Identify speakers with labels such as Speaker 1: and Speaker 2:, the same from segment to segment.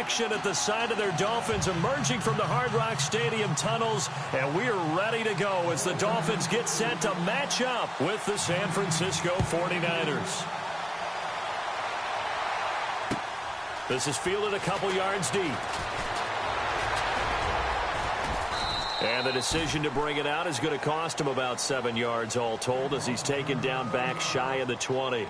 Speaker 1: action at the side of their Dolphins emerging from the Hard Rock Stadium tunnels, and we are ready to go as the Dolphins get set to match up with the San Francisco 49ers. This is fielded a couple yards deep. And the decision to bring it out is going to cost him about 7 yards all told as he's taken down back shy of the 20.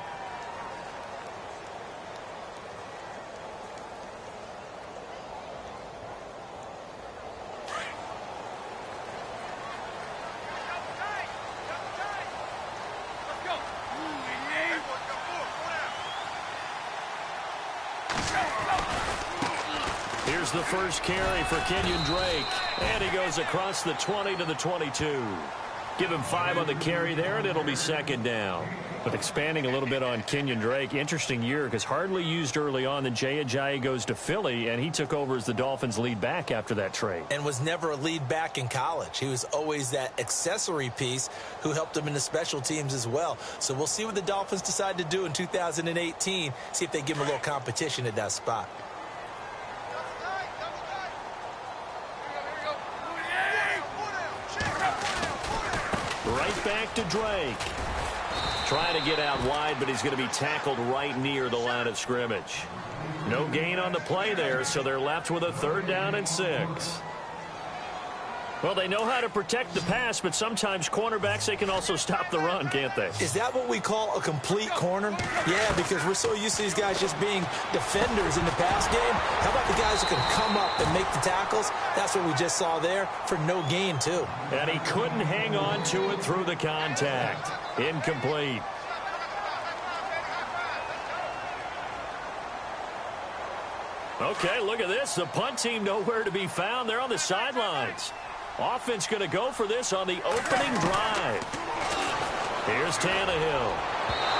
Speaker 1: Here's the first carry for Kenyon Drake. And he goes across the 20 to the 22. Give him 5 on the carry there, and it'll be second down. But expanding a little bit on Kenyon Drake, interesting year because hardly used early on. Then Jay Ajayi goes to Philly, and he took over as the Dolphins' lead back after that trade.
Speaker 2: And was never a lead back in college. He was always that accessory piece who helped him in the special teams as well. So we'll see what the Dolphins decide to do in 2018, see if they give him a little competition at that spot.
Speaker 1: Right back to Drake. Trying to get out wide, but he's going to be tackled right near the line of scrimmage. No gain on the play there, so they're left with a 3rd down and 6. Well, they know how to protect the pass, but sometimes cornerbacks, they can also stop the run, can't they?
Speaker 2: Is that what we call a complete corner? Yeah, because we're so used to these guys just being defenders in the pass game. How about the guys who can come up and make the tackles? That's what we just saw there for no gain, too.
Speaker 1: And he couldn't hang on to it through the contact. Incomplete. Okay, look at this. The punt team nowhere to be found. They're on the sidelines. Offense going to go for this on the opening drive. Here's Tannehill.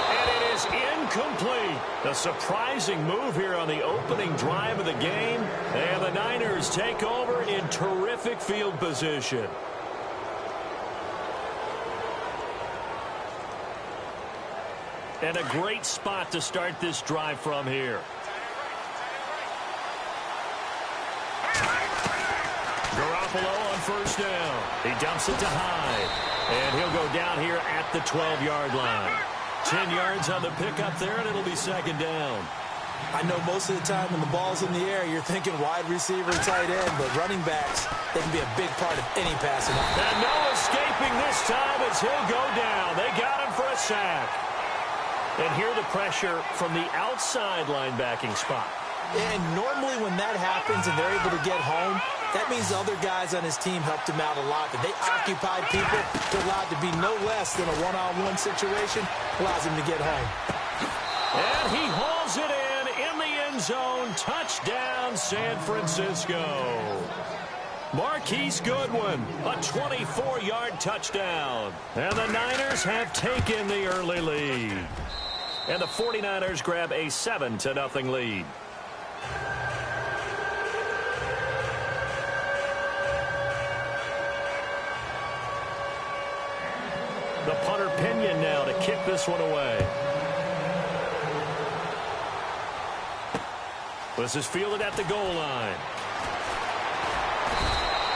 Speaker 1: And it is incomplete. A surprising move here on the opening drive of the game. And the Niners take over in terrific field position. And a great spot to start this drive from here. Garoppolo on first down. He dumps it to Hyde. And he'll go down here at the 12-yard line. 10 yards on the pickup there, and it'll be second down.
Speaker 2: I know most of the time when the ball's in the air, you're thinking wide receiver, tight end, but running backs, they can be a big part of any passing.
Speaker 1: And no escaping this time as he'll go down. They got him for a sack. And here the pressure from the outside linebacking spot.
Speaker 2: And normally when that happens and they're able to get home, that means the other guys on his team helped him out a lot. But they occupied people to allow it to be no less than a one-on-one situation, allows him to get home.
Speaker 1: And he hauls it in the end zone. Touchdown, San Francisco. Marquise Goodwin, a 24-yard touchdown. And the Niners have taken the early lead. And the 49ers grab a 7-0 lead. The punter Pinion now to kick this one away. This is fielded at the goal line.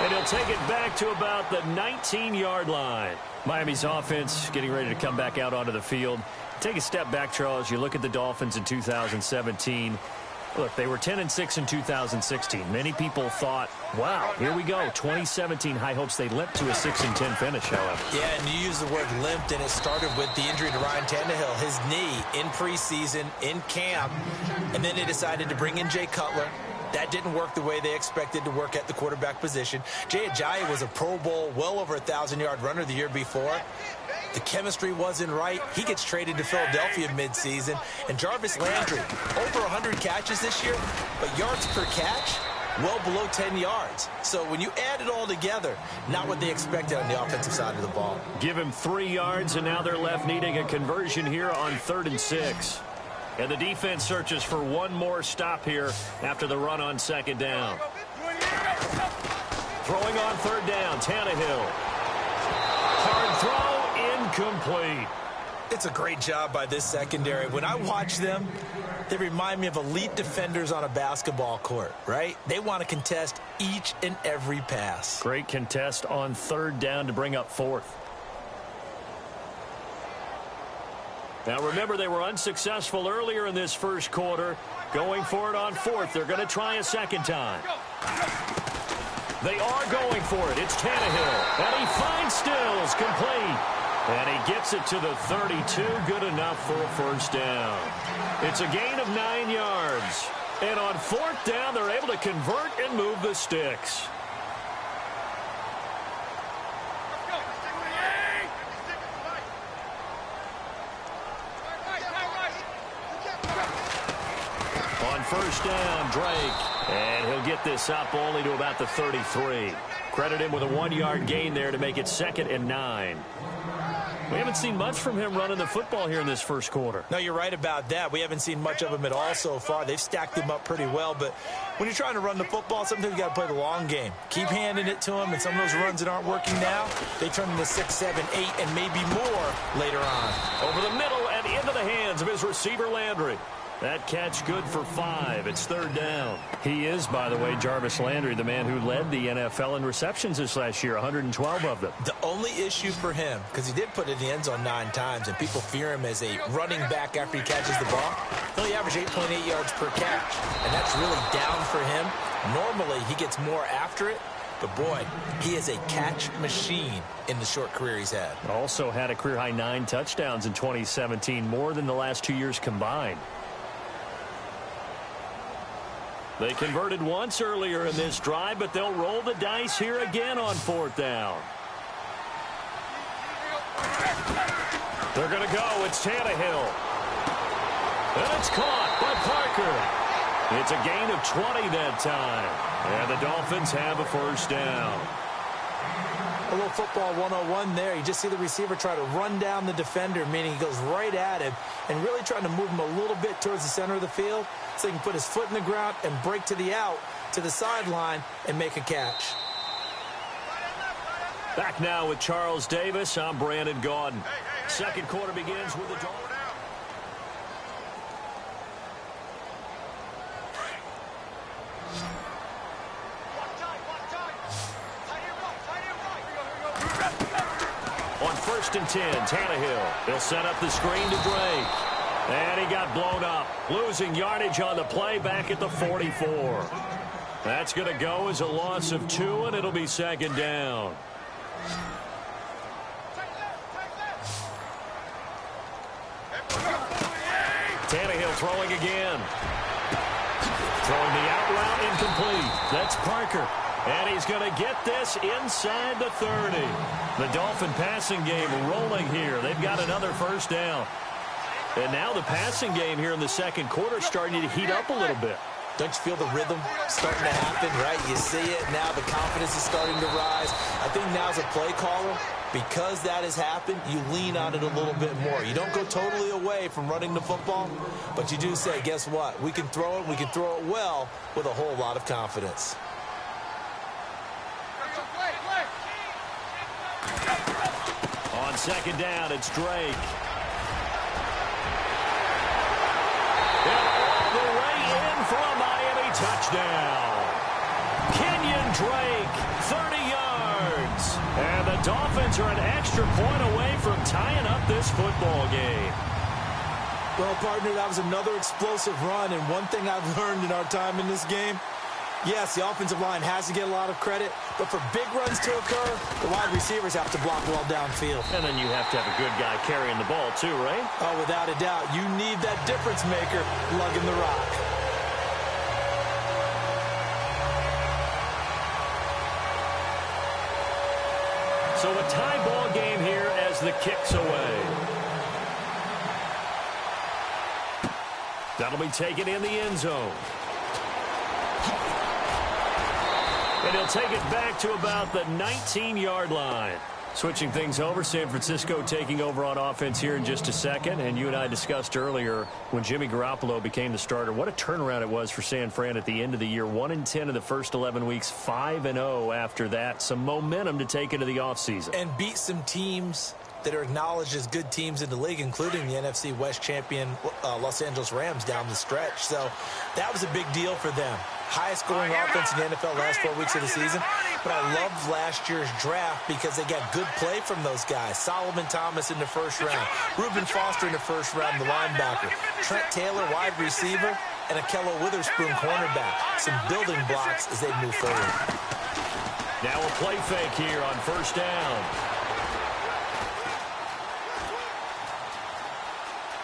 Speaker 1: And he'll take it back to about the 19-yard line. Miami's offense getting ready to come back out onto the field. Take a step back, Charles. You look at the Dolphins in 2017. Look, they were 10-6 in 2016. Many people thought, wow, here we go. 2017 high hopes. They limped to a 6-10 finish, however.
Speaker 2: Yeah, and you use the word limped, and it started with the injury to Ryan Tannehill. His knee in preseason, in camp, and then they decided to bring in Jay Cutler. That didn't work the way they expected to work at the quarterback position. Jay Ajayi was a Pro Bowl, well over 1,000-yard runner the year before. The chemistry wasn't right. He gets traded to Philadelphia midseason. And Jarvis Landry, over 100 catches this year, but yards per catch, well below 10 yards. So when you add it all together, not what they expected on the offensive side of the ball.
Speaker 1: Give him 3 yards, and now they're left needing a conversion here on 3rd and 6. And the defense searches for one more stop here after the run on 2nd down. Throwing on 3rd down, Tannehill. Hard throw, incomplete.
Speaker 2: It's a great job by this secondary. When I watch them, they remind me of elite defenders on a basketball court, right? They want to contest each and every pass.
Speaker 1: Great contest on third down to bring up fourth. Now, remember, they were unsuccessful earlier in this first quarter. Going for it on fourth. They're going to try a second time. They are going for it. It's Tannehill. And he finds Stills complete. And he gets it to the 32. Good enough for a first down. It's a gain of 9 yards. And on fourth down, they're able to convert and move the sticks. On first down, Drake. And he'll get this up only to about the 33. Credit him with a 1-yard gain there to make it 2nd and 9. We haven't seen much from him running the football here in this first quarter.
Speaker 2: No, you're right about that. We haven't seen much of him at all so far. They've stacked him up pretty well, but when you're trying to run the football, sometimes you got to play the long game. Keep handing it to him, and some of those runs that aren't working now, they turn into 6, 7, 8, and maybe more later on.
Speaker 1: Over the middle and into the hands of his receiver, Landry. That catch good for 5. It's third down. He is, by the way, Jarvis Landry, the man who led the NFL in receptions this last year, 112 of them.
Speaker 2: The only issue for him, because he did put it in the end zone 9 times, and people fear him as a running back after he catches the ball, he only averaged 8.8 yards per catch, and that's really down for him. Normally, he gets more after it, but boy, he is a catch machine in the short career he's had.
Speaker 1: Also had a career-high 9 touchdowns in 2017, more than the last 2 years combined. They converted once earlier in this drive, but they'll roll the dice here again on fourth down. They're going to go. It's Tannehill. And it's caught by Parker. It's a gain of 20 that time. And the Dolphins have a first down.
Speaker 2: A little football 101 there. You just see the receiver try to run down the defender, meaning he goes right at him and really trying to move him a little bit towards the center of the field so he can put his foot in the ground and break to the out, to the sideline, and make a catch.
Speaker 1: Back now with Charles Davis. I'm Brandon Gaudin. Second quarter begins with the Dolphins. On 1st and 10, Tannehill. He'll set up the screen to Drake. And he got blown up. Losing yardage on the play back at the 44. That's going to go as a loss of 2, and it'll be second down. Tannehill throwing again. Throwing the out route incomplete. That's Parker. And he's going to get this inside the 30. The Dolphin passing game rolling here. They've got another first down. And now the passing game here in the second quarter starting to heat up a little bit.
Speaker 2: Don't you feel the rhythm starting to happen, right? You see it now. The confidence is starting to rise. I think now as a play caller, because that has happened, you lean on it a little bit more. You don't go totally away from running the football, but you do say, guess what? We can throw it. We can throw it well with a whole lot of confidence.
Speaker 1: On second down, it's Drake. And all the way in for a Miami touchdown. Kenyon Drake, 30 yards. And the Dolphins are an extra point away from tying up this football game.
Speaker 2: Well, partner, that was another explosive run, and one thing I've learned in our time in this game, yes, the offensive line has to get a lot of credit, but for big runs to occur, the wide receivers have to block well downfield.
Speaker 1: And then you have to have a good guy carrying the ball too, right?
Speaker 2: Oh, without a doubt. You need that difference maker lugging the rock.
Speaker 1: So a tie ball game here as the kick's away. That'll be taken in the end zone. And he'll take it back to about the 19-yard line. Switching things over, San Francisco taking over on offense here in just a second. And you and I discussed earlier when Jimmy Garoppolo became the starter, what a turnaround it was for San Fran at the end of the year. 1-10 in the first 11 weeks, 5-0 after that. Some momentum to take into the offseason.
Speaker 2: And beat some teams that are acknowledged as good teams in the league, including the NFC West champion Los Angeles Rams down the stretch. So that was a big deal for them. Highest scoring offense in the NFL last 4 weeks of the season. But I loved last year's draft because they got good play from those guys. Solomon Thomas in the first round. Reuben Foster in the first round, the linebacker. Trent Taylor, wide receiver. And Akello Witherspoon, cornerback. Some building blocks as they move forward.
Speaker 1: Now a play fake here on first down.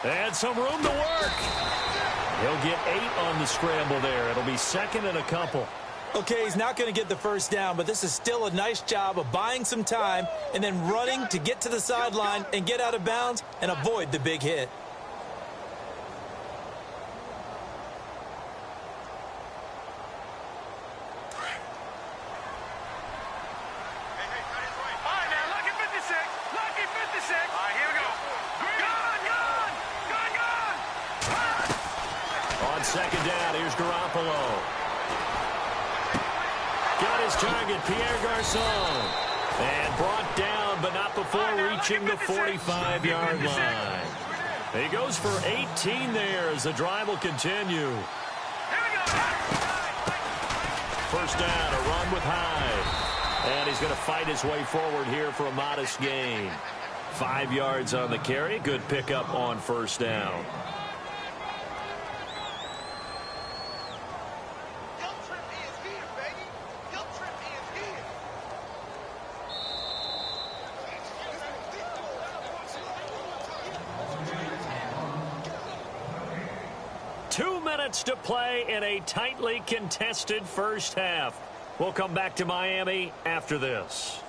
Speaker 1: And some room to work. He'll get 8 on the scramble there. It'll be second and a couple.
Speaker 2: Okay, he's not going to get the first down, but this is still a nice job of buying some time and then running to get to the sideline and get out of bounds and avoid the big hit.
Speaker 1: Second down, here's Garoppolo. Got his target, Pierre Garçon. And brought down, but not before reaching the 45-yard line. He goes for 18 there as the drive will continue. First down, a run with Hyde. And he's going to fight his way forward here for a modest gain. 5 yards on the carry. Good pickup on first down. To play in a tightly contested first half. We'll come back to Miami after this.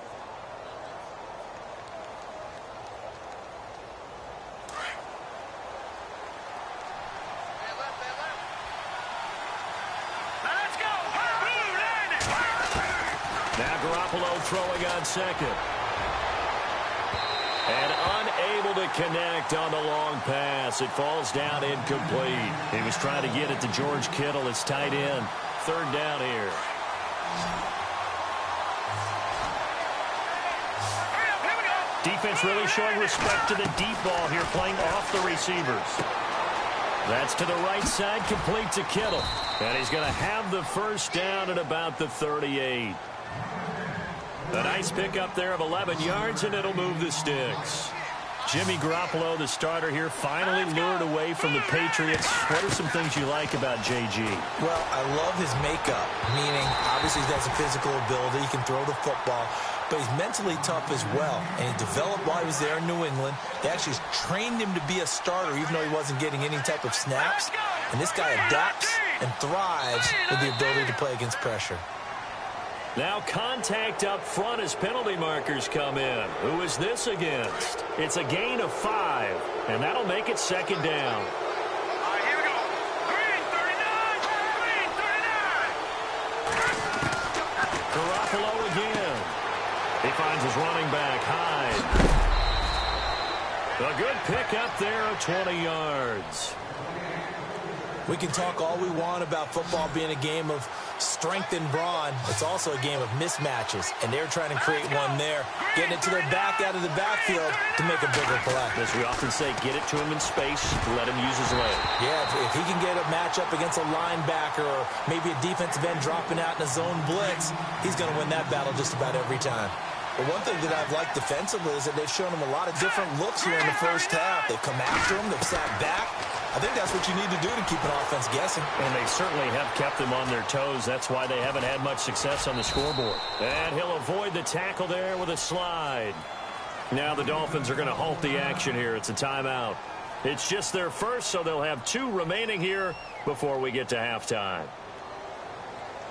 Speaker 1: Now Garoppolo throwing on second. And unable to connect on the long pass. It falls down incomplete. He was trying to get it to George Kittle, his tight end. Third down here. Defense really showing respect to the deep ball here, playing off the receivers. That's to the right side, complete to Kittle. And he's going to have the first down at about the 38. A nice pickup there of 11 yards, and it'll move the sticks. Jimmy Garoppolo, the starter here, finally lured away from the Patriots. What are some things you like about JG?
Speaker 2: Well, I love his makeup, meaning obviously he has a physical ability. He can throw the football, but he's mentally tough as well. And he developed while he was there in New England. They actually trained him to be a starter, even though he wasn't getting any type of snaps. And this guy adapts and thrives with the ability to play against pressure.
Speaker 1: Now contact up front as penalty markers come in. Who is this against? It's a gain of 5, and that'll make it second down.
Speaker 3: All right, here we go. Green 39. Green 39.
Speaker 1: Garoppolo again. He finds his running back, Hyde. A good pickup there of 20 yards.
Speaker 2: We can talk all we want about football being a game of strength and brawn. It's also a game of mismatches, and they're trying to create one there, getting it to their back out of the backfield to make a bigger play.
Speaker 1: As we often say, get it to him in space, let him use his leg.
Speaker 2: Yeah, if he can get a matchup against a linebacker or maybe a defensive end dropping out in a zone blitz, he's going to win that battle just about every time. But one thing that I've liked defensively is that they've shown him a lot of different looks here in the first half. They've come after him. They've sat back. I think that's what you need to do to keep an offense guessing.
Speaker 1: And they certainly have kept them on their toes. That's why they haven't had much success on the scoreboard. And he'll avoid the tackle there with a slide. Now the Dolphins are going to halt the action here. It's a timeout. It's just their first, so they'll have 2 remaining here before we get to halftime.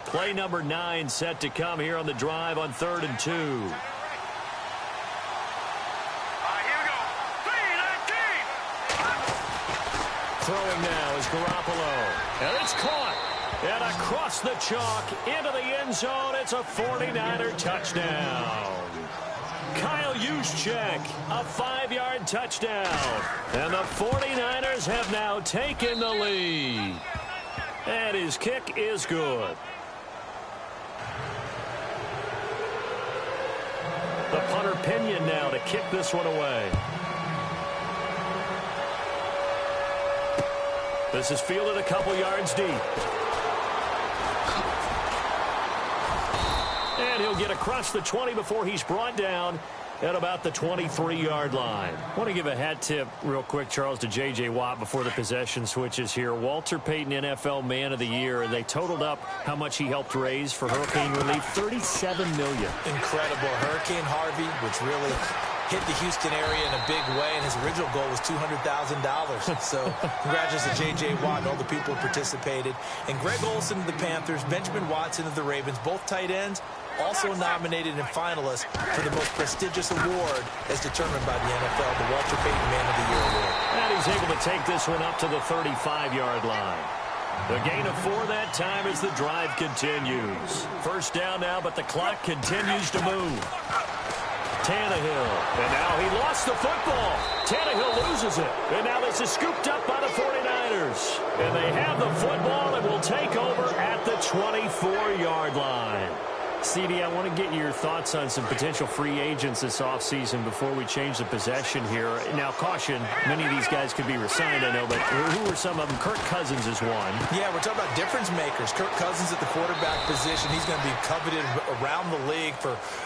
Speaker 1: Play number 9 set to come here on the drive on 3rd and 2. Throwing now is Garoppolo. And it's caught. And across the chalk into the end zone. It's a 49er touchdown. Kyle Juszczyk, a 5-yard touchdown. And the 49ers have now taken the lead. And his kick is good. The punter Pinion now to kick this one away. This is fielded a couple yards deep. And he'll get across the 20 before he's brought down at about the 23-yard line. I want to give a hat tip real quick, Charles, to J.J. Watt before the possession switches here. Walter Payton, NFL Man of the Year. They totaled up how much he helped raise for hurricane relief, $37 million.
Speaker 2: Incredible. Hurricane Harvey, which really hit the Houston area in a big way, and his original goal was $200,000. So congratulations to J.J. Watt and all the people who participated. And Greg Olsen of the Panthers, Benjamin Watson of the Ravens, both tight ends, also nominated and finalists for the most prestigious award as determined by the NFL, the Walter Payton Man of the Year Award.
Speaker 1: And he's able to take this one up to the 35-yard line. The gain of 4 that time as the drive continues. First down now, but the clock continues to move. Tannehill, and now he lost the football. Tannehill loses it, and now this is scooped up by the 49ers. And they have the football and will take over at the 24-yard line. CD, I want to get your thoughts on some potential free agents this offseason before we change the possession here. Now, caution, many of these guys could be re-signed, I know, but who are some of them? Kirk Cousins is one.
Speaker 2: Yeah, we're talking about difference makers. Kirk Cousins at the quarterback position. He's going to be coveted around the league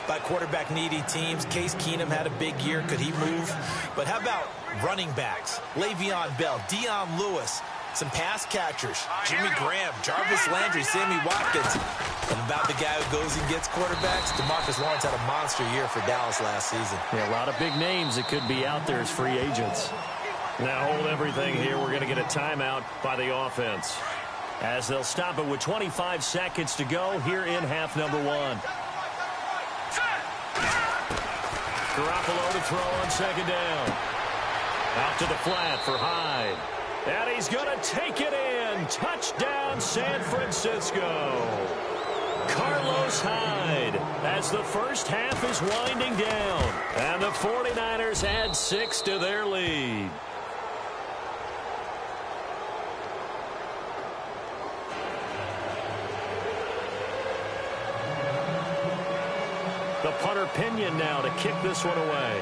Speaker 2: by quarterback-needy teams. Case Keenum had a big year. Could he move? But how about running backs? Le'Veon Bell, Dion Lewis, some pass catchers, Jimmy Graham, Jarvis Landry, Sammy Watkins. And about the guy who goes and gets quarterbacks, DeMarcus Lawrence had a monster year for Dallas last season.
Speaker 1: Yeah, a lot of big names that could be out there as free agents. Now hold everything here. We're going to get a timeout by the offense, as they'll stop it with 25 seconds to go here in half number 1. Garoppolo to throw on second down. Out to the flat for Hyde. And he's going to take it in. Touchdown, San Francisco. Carlos Hyde as the first half is winding down. And the 49ers add 6 to their lead. The punter Pinion now to kick this one away.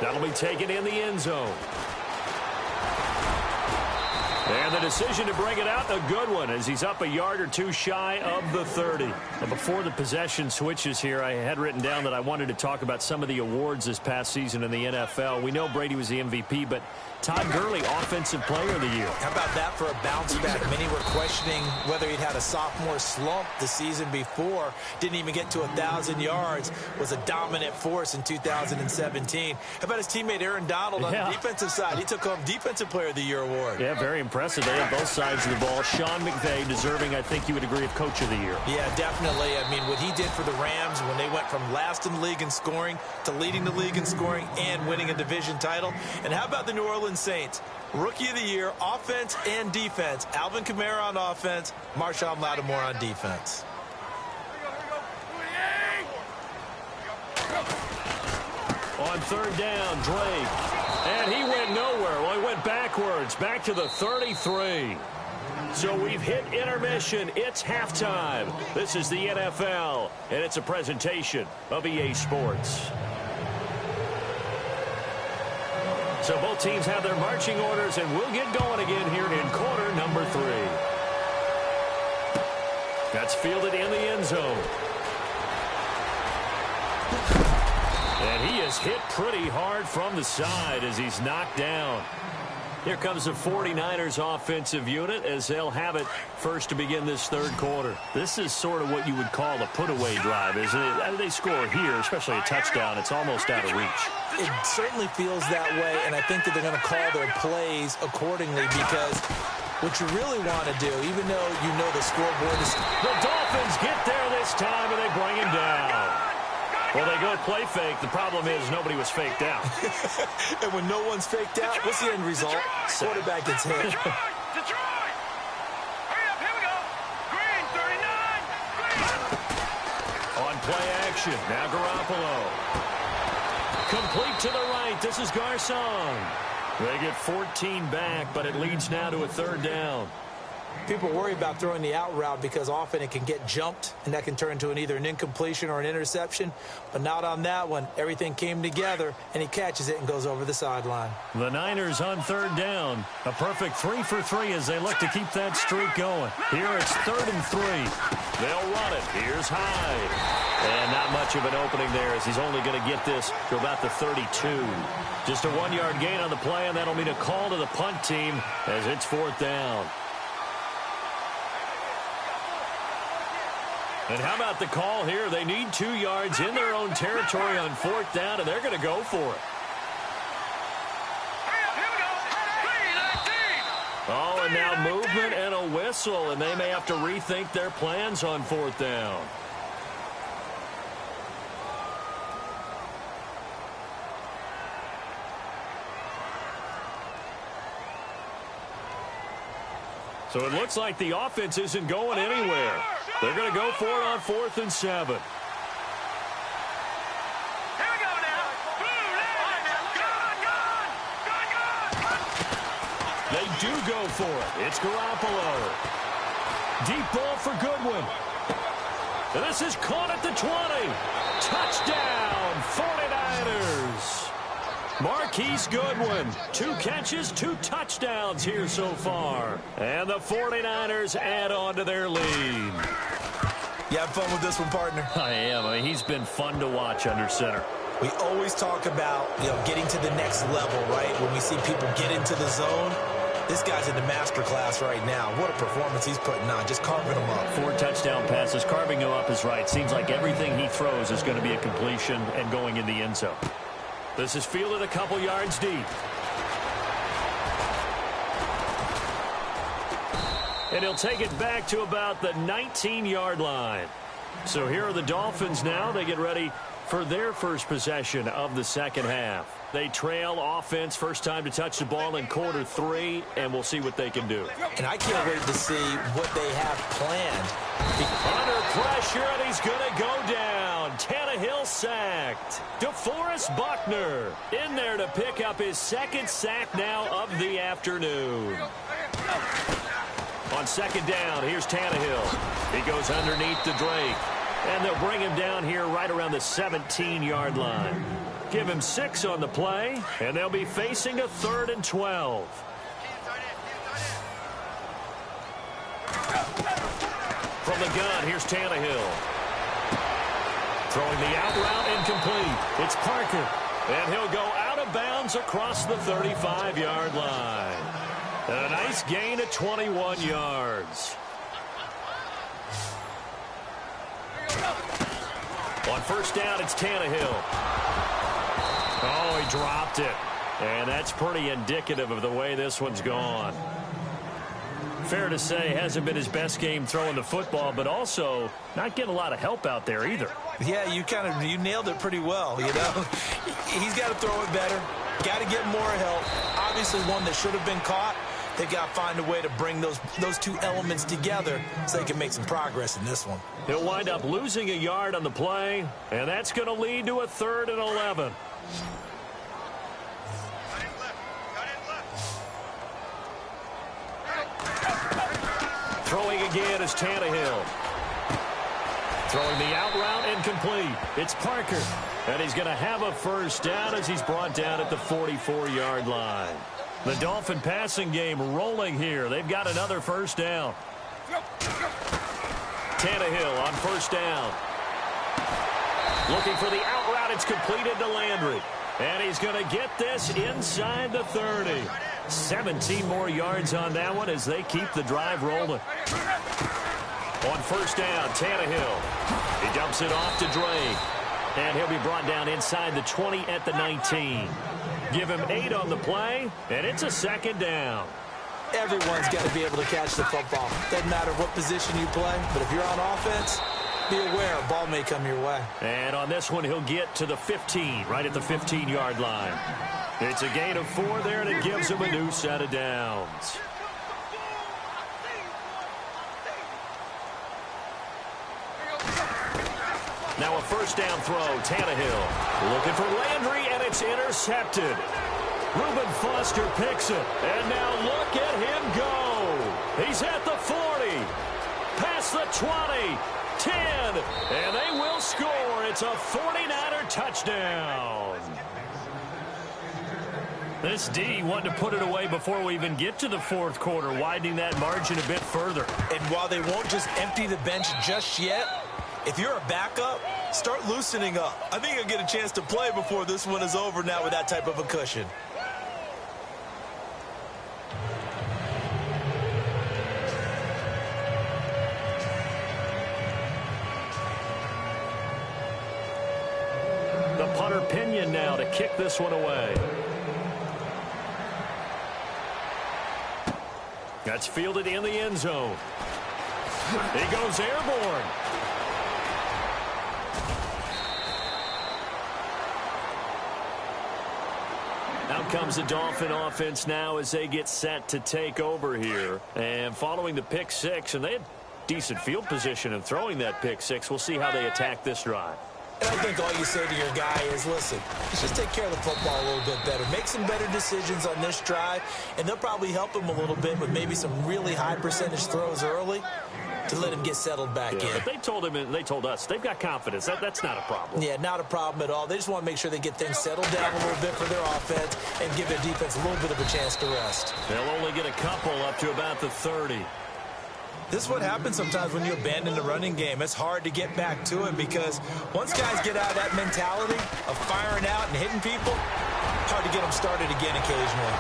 Speaker 1: That'll be taken in the end zone. And the decision to bring it out, a good one, as he's up a yard or two shy of the 30. But before the possession switches here, I had written down that I wanted to talk about some of the awards this past season in the NFL. We know Brady was the MVP, but Todd Gurley, Offensive Player of the Year.
Speaker 2: How about that for a bounce back? Many were questioning whether he'd had a sophomore slump the season before. Didn't even get to 1,000 yards. Was a dominant force in 2017. How about his teammate Aaron Donald on the defensive side? He took home Defensive Player of the Year award.
Speaker 1: Yeah, very impressive. They had both sides of the ball. Sean McVay deserving, I think you would agree, of Coach of the Year.
Speaker 2: Yeah, definitely. I mean, what he did for the Rams when they went from last in the league in scoring to leading the league in scoring and winning a division title. And how about the New Orleans Saints? Rookie of the Year, offense and defense. Alvin Kamara on offense, Marshawn Lattimore on defense.
Speaker 1: On third down, Drake. And he went nowhere. Well, he went backwards, back to the 33. So we've hit intermission. It's halftime. This is the NFL, and it's a presentation of EA Sports. So both teams have their marching orders, and we'll get going again here in quarter number 3. That's fielded in the end zone. And he is hit pretty hard from the side as he's knocked down. Here comes the 49ers offensive unit as they'll have it first to begin this third quarter. This is sort of what you would call a put-away drive, isn't it? They score here, especially a touchdown. It's almost out of reach.
Speaker 2: It certainly feels that way, and I think that they're going to call their plays accordingly because what you really want to do, even though you know the scoreboard is...
Speaker 1: The Dolphins get there this time, and they bring him down. Well, they go play fake. The problem is nobody was faked out.
Speaker 2: And when no one's faked out, what's the end result? Quarterback gets hit.
Speaker 3: Detroit! Hurry up, here we go. Green, 39.
Speaker 1: On play action, now Garoppolo. Complete to the right. This is Garcon. They get 14 back, but it leads now to a third down.
Speaker 2: People worry about throwing the out route because often it can get jumped, and that can turn into either an incompletion or an interception. But not on that one. Everything came together, and he catches it and goes over the sideline.
Speaker 1: The Niners on third down. A perfect 3 for 3 as they look to keep that streak going. Here it's 3rd and 3. They'll run it. Here's Hyde. And not much of an opening there as he's only going to get this to about the 32. Just a 1-yard gain on the play, and that'll mean a call to the punt team as it's 4th down. And how about the call here? They need 2 yards in their own territory on 4th down, and they're going to go for it. Oh, and now movement and a whistle, and they may have to rethink their plans on 4th down. So it looks like the offense isn't going anywhere. They're going to go for it on 4th and 7. They do go for it. It's Garoppolo. Deep ball for Goodwin. And this is caught at the 20. Touchdown, 49ers. Marquise Goodwin, 2 catches, 2 touchdowns here so far. And the 49ers add on to their lead.
Speaker 2: You have fun with this one, partner?
Speaker 1: I am. I mean, he's been fun to watch under center.
Speaker 2: We always talk about, getting to the next level, right? When we see people get into the zone, this guy's in the master class right now. What a performance he's putting on, just carving them up.
Speaker 1: 4 touchdown passes, carving him up is right. Seems like everything he throws is going to be a completion and going in the end zone. This is fielded a couple yards deep. And he'll take it back to about the 19-yard line. So here are the Dolphins now. They get ready for their first possession of the second half. They trail offense, first time to touch the ball in quarter 3, and we'll see what they can do.
Speaker 2: And I can't wait to see what they have planned.
Speaker 1: Under pressure, and he's going to go down. Tannehill sacked. DeForest Buckner in there to pick up his 2nd sack now of the afternoon. On 2nd down, here's Tannehill. He goes underneath to Drake. And they'll bring him down here right around the 17-yard line. Give him 6 on the play, and they'll be facing a 3rd and 12. From the gun, here's Tannehill. Throwing the out route incomplete. It's Parker. And he'll go out of bounds across the 35-yard line. And a nice gain of 21 yards. On 1st down, it's Tannehill. Oh, he dropped it. And that's pretty indicative of the way this one's gone. Fair to say, hasn't been his best game throwing the football, but also not getting a lot of help out there either.
Speaker 2: Yeah, you nailed it pretty well, He's got to throw it better. Got to get more help. Obviously one that should have been caught. They've got to find a way to bring those 2 elements together so they can make some progress in this one.
Speaker 1: He'll wind up losing a yard on the play, and that's going to lead to a 3rd and 11. Throwing again is Tannehill. Throwing the out route incomplete. It's Parker. And he's going to have a 1st down as he's brought down at the 44-yard line. The Dolphin passing game rolling here. They've got another 1st down. Tannehill on 1st down. Looking for the out route. It's completed to Landry. And he's going to get this inside the 30. 17 more yards on that one as they keep the drive rolling. On 1st down, Tannehill. He dumps it off to Drake. And he'll be brought down inside the 20 at the 19. Give him 8 on the play, and it's a 2nd down.
Speaker 2: Everyone's got to be able to catch the football. Doesn't matter what position you play, but if you're on offense, be aware a ball may come your way.
Speaker 1: And on this one, he'll get to the 15, right at the 15-yard line. It's a gain of 4 there, and it gives him a new set of downs. Now a 1st down throw, Tannehill. Looking for Landry, and it's intercepted. Reuben Foster picks it, and now look at him go. He's at the 40. Past the 20. 10. And they will score. It's a 49er touchdown. This D wanted to put it away before we even get to the fourth quarter, widening that margin a bit further.
Speaker 2: And while they won't just empty the bench just yet, if you're a backup, start loosening up. I think you'll get a chance to play before this one is over now with that type of a cushion.
Speaker 1: The punter Pinion now to kick this one away. That's fielded in the end zone. He goes airborne. Out comes the Dolphin offense now as they get set to take over here. And following the pick six, and they had decent field position in throwing that pick six. We'll see how they attack this drive.
Speaker 2: And I think all you say to your guy is, listen, let's just take care of the football a little bit better. Make some better decisions on this drive, and they'll probably help him a little bit with maybe some really high percentage throws early to let him get settled back in.
Speaker 1: But they told him, and they told us, they've got confidence. That's not a problem.
Speaker 2: Yeah, not a problem at all. They just want to make sure they get things settled down a little bit for their offense and give their defense a little bit of a chance to rest.
Speaker 1: They'll only get a couple up to about the 30.
Speaker 2: This is what happens sometimes when you abandon the running game. It's hard to get back to it because once guys get out of that mentality of firing out and hitting people, hard to get them started again occasionally.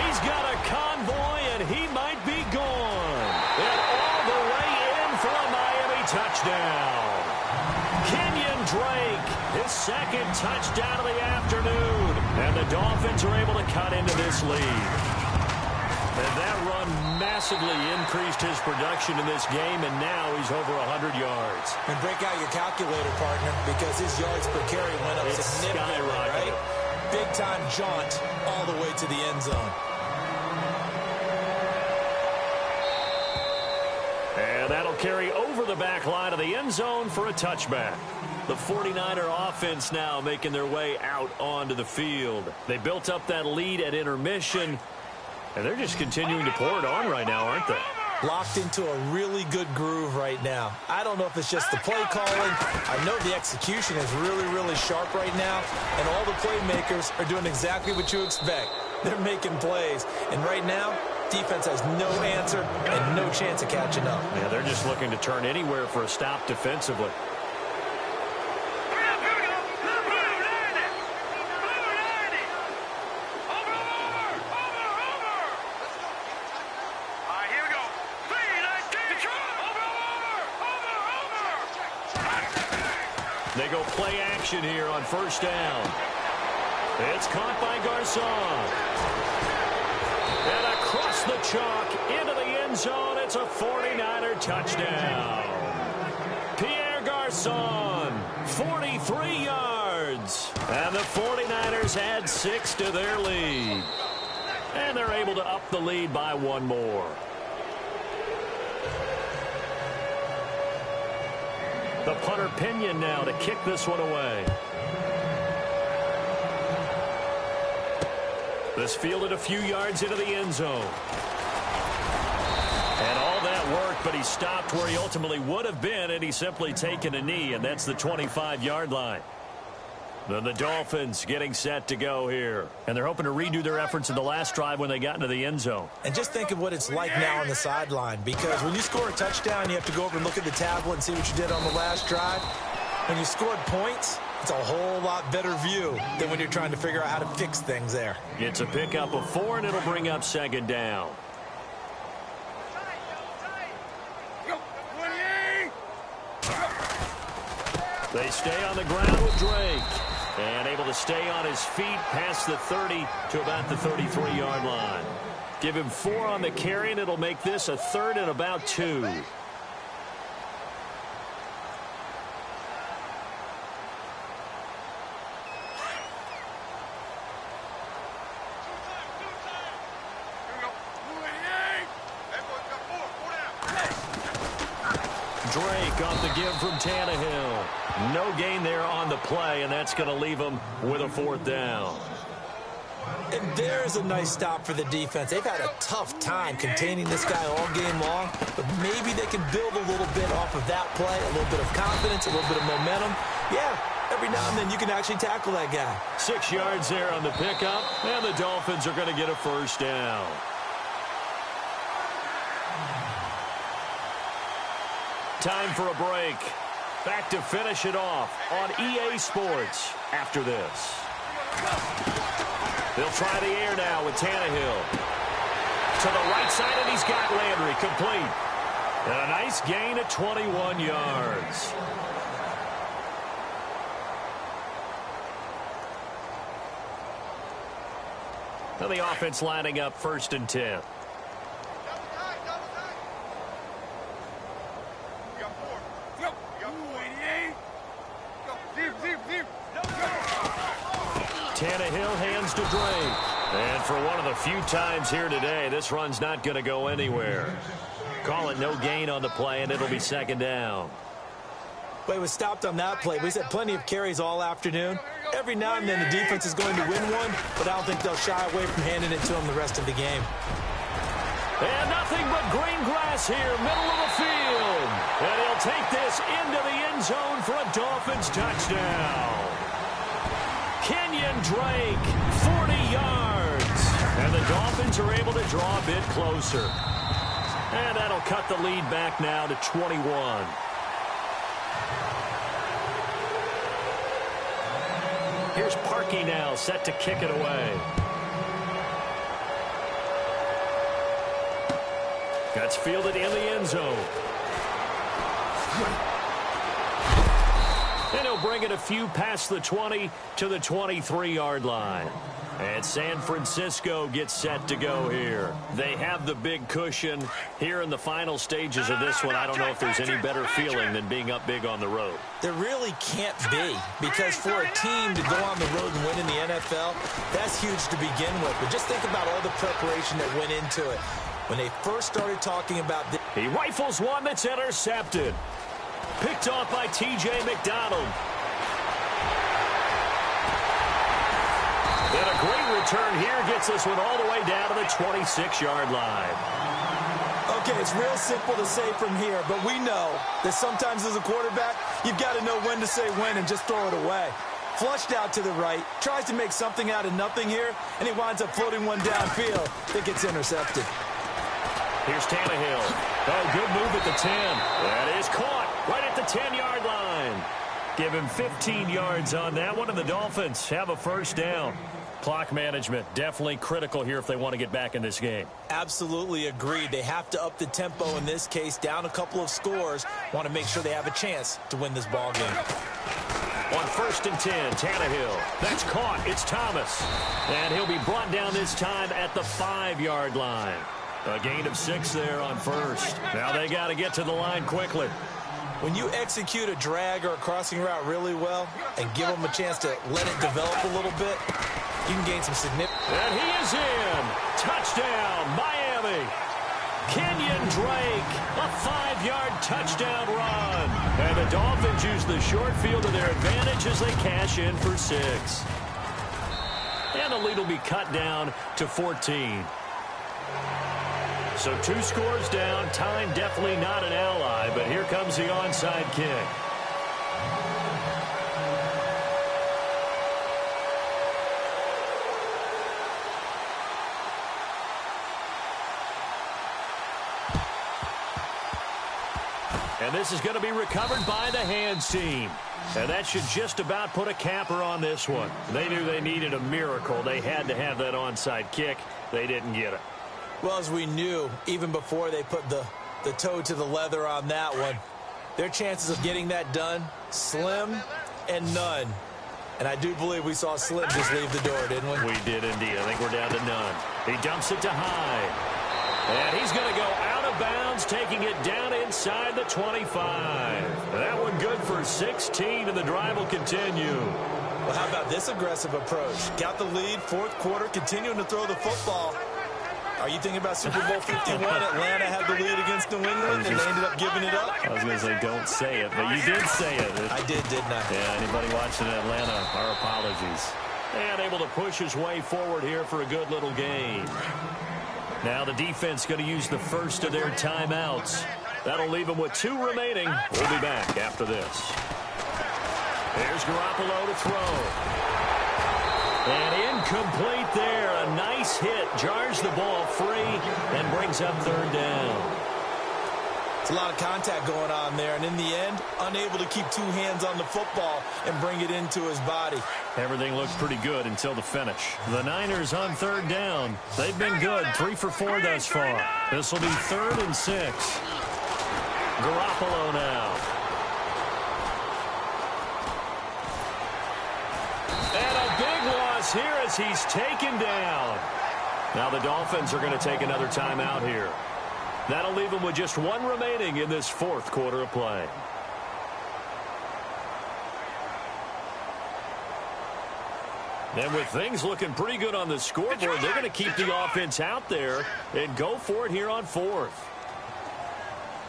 Speaker 1: He's got a convoy, and he might be gone. And all the way in for a Miami touchdown. Kenyon Drake, his second touchdown of the afternoon. And the Dolphins are able to cut into this lead. And that run massively increased his production in this game, and now he's over 100 yards.
Speaker 2: And break out your calculator, partner, because his yards per carry went up significantly, right? Big-time jaunt all the way to the end zone.
Speaker 1: And that'll carry over the back line of the end zone for a touchback. The 49er offense now making their way out onto the field. They built up that lead at intermission, and they're just continuing to pour it on right now, aren't they?
Speaker 2: Locked into a really good groove right now. I don't know if it's just the play calling. I know the execution is really, really sharp right now, and all the playmakers are doing exactly what you expect. They're making plays, and right now, defense has no answer and no chance of catching up.
Speaker 1: Yeah, they're just looking to turn anywhere for a stop defensively. They go play action here on first down. It's caught by Garçon. And across the chalk into the end zone. It's a 49er touchdown. Pierre Garçon, 43 yards. And the 49ers add 6 to their lead. And they're able to up the lead by one more. The punter Pinion now to kick this one away. This fielded a few yards into the end zone. And all that worked, but he stopped where he ultimately would have been, and he's simply taken a knee, and that's the 25-yard line. Then the Dolphins getting set to go here. And they're hoping to redo their efforts in the last drive when they got into the end zone.
Speaker 2: And just think of what it's like now on the sideline, because when you score a touchdown, you have to go over and look at the tablet and see what you did on the last drive. When you scored points, it's a whole lot better view than when you're trying to figure out how to fix things there.
Speaker 1: It's a pickup of 4, and it'll bring up second down. They stay on the ground with Drake. And able to stay on his feet past the 30 to about the 33-yard line. Give him 4 on the carry, and it'll make this a 3rd and about 2. Drake off the give from Tannehill. No gain there on the play, and that's going to leave him with a 4th down.
Speaker 2: And there's a nice stop for the defense. They've had a tough time containing this guy all game long, but maybe they can build a little bit off of that play, a little bit of confidence, a little bit of momentum. Yeah, every now and then you can actually tackle that guy.
Speaker 1: 6 yards there on the pickup, and the Dolphins are going to get a first down. Time for a break. Back to finish it off on EA Sports after this. They'll try the air now with Tannehill. To the right side, and he's got Landry complete. And a nice gain of 21 yards. Now the offense lining up 1st and 10. Tannehill hands to Drake. And for one of the few times here today, this run's not going to go anywhere. Call it no gain on the play, and it'll be 2nd down.
Speaker 2: But it was stopped on that play. We've had plenty of carries all afternoon. Every now and then the defense is going to win one, but I don't think they'll shy away from handing it to them the rest of the game.
Speaker 1: And nothing but green grass here, middle of the field. And he'll take this into the end zone for a Dolphins touchdown. Kenyon Drake, 40 yards. And the Dolphins are able to draw a bit closer. And that'll cut the lead back now to 21. Here's Parkey now, set to kick it away. That's fielded in the end zone. And he'll bring it a few past the 20 to the 23-yard line. And San Francisco gets set to go here. They have the big cushion here in the final stages of this one. I don't know if there's any better feeling than being up big on the road.
Speaker 2: There really can't be, because for a team to go on the road and win in the NFL, that's huge to begin with. But just think about all the preparation that went into it. When they first started talking about this.
Speaker 1: He rifles one that's intercepted. Picked off by T.J. McDonald. And a great return here gets this one all the way down to the 26-yard line.
Speaker 2: Okay, it's real simple to say from here, but we know that sometimes as a quarterback, you've got to know when to say when and just throw it away. Flushed out to the right, tries to make something out of nothing here, and he winds up floating one downfield that gets intercepted.
Speaker 1: Here's Tannehill. Oh, good move at the 10. That is caught right at the 10-yard line. Give him 15 yards on that one, and the Dolphins have a first down. Clock management definitely critical here if they want to get back in this game.
Speaker 2: Absolutely agreed. They have to up the tempo in this case, down a couple of scores. Want to make sure they have a chance to win this ball game.
Speaker 1: On 1st and 10, Tannehill. That's caught. It's Thomas. And he'll be brought down this time at the 5-yard line. A gain of 6 there on 1st. Now they got to get to the line quickly.
Speaker 2: When you execute a drag or a crossing route really well and give them a chance to let it develop a little bit, you can gain some significant.
Speaker 1: And he is in. Touchdown, Miami. Kenyon Drake, a 5-yard touchdown run. And the Dolphins use the short field to their advantage as they cash in for 6. And the lead will be cut down to 14. So 2 scores down. Time definitely not an ally, but here comes the onside kick. And this is going to be recovered by the hands team. And that should just about put a capper on this one. They knew they needed a miracle. They had to have that onside kick. They didn't get it.
Speaker 2: Well, as we knew, even before they put the toe to the leather on that one, their chances of getting that done, slim and none. And I do believe we saw Slim just leave the door, didn't we?
Speaker 1: We did indeed. I think we're down to none. He dumps it to Hyde. And he's going to go out of bounds, taking it down inside the 25. That one good for 16, and the drive will continue.
Speaker 2: Well, how about this aggressive approach? Got the lead, 4th quarter, continuing to throw the football. Are you thinking about Super Bowl 51? Atlanta had the lead against New England, and they ended up giving it up?
Speaker 1: I was going to say don't say it, but you did say it.
Speaker 2: I did, didn't I?
Speaker 1: Yeah, anybody watching Atlanta, our apologies. And able to push his way forward here for a good little gain. Now the defense going to use the first of their timeouts. That'll leave them with 2 remaining. We'll be back after this. Here's Garoppolo to throw. And incomplete there. A nice hit. Jars the ball free and brings up 3rd down.
Speaker 2: It's a lot of contact going on there, and in the end, unable to keep 2 hands on the football and bring it into his body.
Speaker 1: Everything looked pretty good until the finish. The Niners on 3rd down. They've been good, 3 for 4 thus far. This will be 3rd and 6. Garoppolo now. And a big loss here as he's taken down. Now the Dolphins are going to take another timeout here. That'll leave them with just 1 remaining in this 4th quarter of play. And with things looking pretty good on the scoreboard, they're going to keep the offense out there and go for it here on 4th.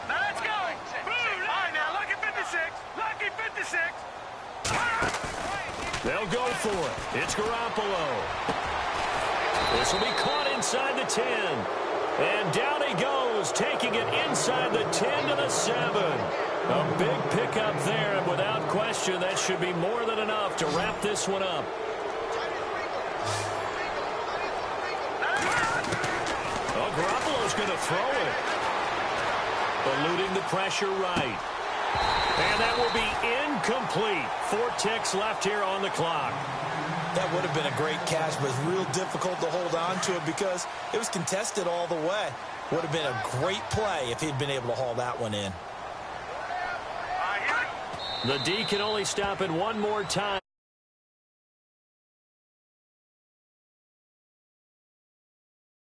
Speaker 3: Now let's go. All right, now, lucky 56. Lucky 56.
Speaker 1: They'll go for it. It's Garoppolo. This will be caught inside the 10. And down he goes, taking it inside the 10 to the 7. A big pickup there, and without question, that should be more than enough to wrap this one up. Oh, Garoppolo's going to throw it. Eluding the pressure right. And that will be incomplete. 4 ticks left here on the clock.
Speaker 2: That would have been a great catch, but it's real difficult to hold on to it because it was contested all the way. Would have been a great play if he'd been able to haul that one in.
Speaker 1: The D can only stop it 1 more time.